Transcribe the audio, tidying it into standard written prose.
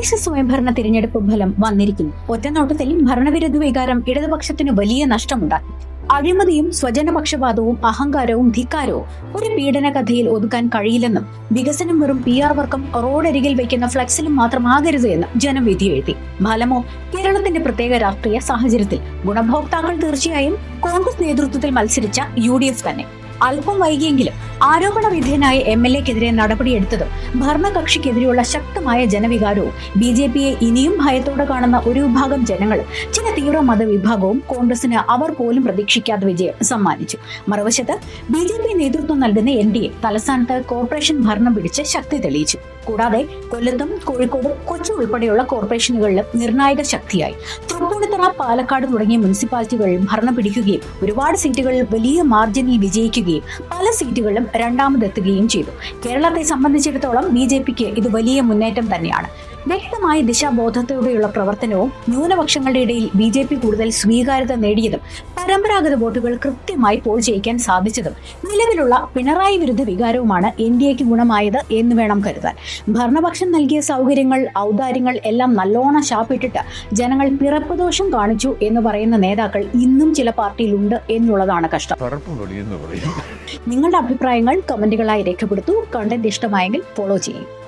തദ്ദേശ സ്വയംഭരണ തിരഞ്ഞെടുപ്പ് ഫലം വന്നിരിക്കുന്നു. ഒറ്റനോട്ടത്തിൽ ഭരണവിരുദ്ധ വികാരം ഇടതുപക്ഷത്തിന് വലിയ നഷ്ടമുണ്ടാക്കി. അഴിമതിയും സ്വജനപക്ഷപാതവും അഹങ്കാരവും ധിക്കാരവും ഒരു പീഡന കഥയിൽ ഒതുക്കാൻ കഴിയില്ലെന്നും വികസനം വെറും PR വർക്കും റോഡരികിൽ വയ്ക്കുന്ന ഫ്ലെക്സിലും മാത്രമാകരുത് എന്ന് ജനം വിധി എഴുതി. ഫലമോ കേരളത്തിന്റെ പ്രത്യേക രാഷ്ട്രീയ സാഹചര്യത്തിൽ ഗുണഭോക്താക്കൾ തീർച്ചയായും കോൺഗ്രസ് നേതൃത്വത്തിൽ മത്സരിച്ച UDF തന്നെ. അല്പം വൈകിയെങ്കിലും ആരോപണ വിധേയനായ MLA-ക്കെതിരെ നടപടിയെടുത്തതും ഭരണകക്ഷിക്കെതിരെയുള്ള ശക്തമായ ജനവികാരവും BJP-യെ ഇനിയും ഭയത്തോടെ കാണുന്ന ഒരു വിഭാഗം ജനങ്ങളും ചില തീവ്ര മതവിഭാഗവും കോൺഗ്രസിന് അവർ പോലും പ്രതീക്ഷിക്കാത്ത വിജയം സമ്മാനിച്ചു. മറുവശത്ത് BJP നേതൃത്വം നൽകുന്ന NDA തലസ്ഥാനത്ത് കോർപ്പറേഷൻ ഭരണം പിടിച്ച് ശക്തി തെളിയിച്ചു. കൂടാതെ കൊല്ലത്തും കോഴിക്കോടും കൊച്ചി ഉൾപ്പെടെയുള്ള കോർപ്പറേഷനുകളിലും നിർണായക ശക്തിയായി. തൃപ്പൂണിത്തുറ, പാലക്കാട് തുടങ്ങിയ മുനിസിപ്പാലിറ്റികളിൽ ഭരണം പിടിക്കുകയും ഒരുപാട് സീറ്റുകളിൽ വലിയ മാർജിനിൽ വിജയിക്കുകയും പല സീറ്റുകളിലും രണ്ടാമതെത്തുകയും ചെയ്തു. കേരളത്തെ സംബന്ധിച്ചിടത്തോളം BJP-ക്ക് ഇത് വലിയ മുന്നേറ്റം തന്നെയാണ്. വ്യക്തമായ ദിശാബോധത്തോടെയുള്ള പ്രവർത്തനവും ന്യൂനപക്ഷങ്ങളുടെ ഇടയിൽ BJP കൂടുതൽ സ്വീകാര്യത നേടിയതും പരമ്പരാഗത വോട്ടുകൾ കൃത്യമായി പോൾ ചെയ്യിക്കാൻ സാധിച്ചതും നിലവിലുള്ള പിണറായി വിരുദ്ധ വികാരവുമാണ് NDA-ക്ക് ഗുണമായത് എന്ന് വേണം കരുതാൻ. ഭരണപക്ഷം നൽകിയ സൗകര്യങ്ങൾ, ഔദാര്യങ്ങൾ എല്ലാം നല്ലോണം ശാപ്പിട്ടിട്ട് ജനങ്ങൾ പിറപ്പുദോഷം കാണിച്ചു എന്ന് പറയുന്ന നേതാക്കൾ ഇന്നും ചില പാർട്ടിയിലുണ്ട് എന്നുള്ളതാണ് കഷ്ടം. നിങ്ങളുടെ അഭിപ്രായങ്ങൾ കമന്റുകളായി രേഖപ്പെടുത്തൂ. കണ്ടന്റ് ഇഷ്ടമായെങ്കിൽ ഫോളോ ചെയ്യും.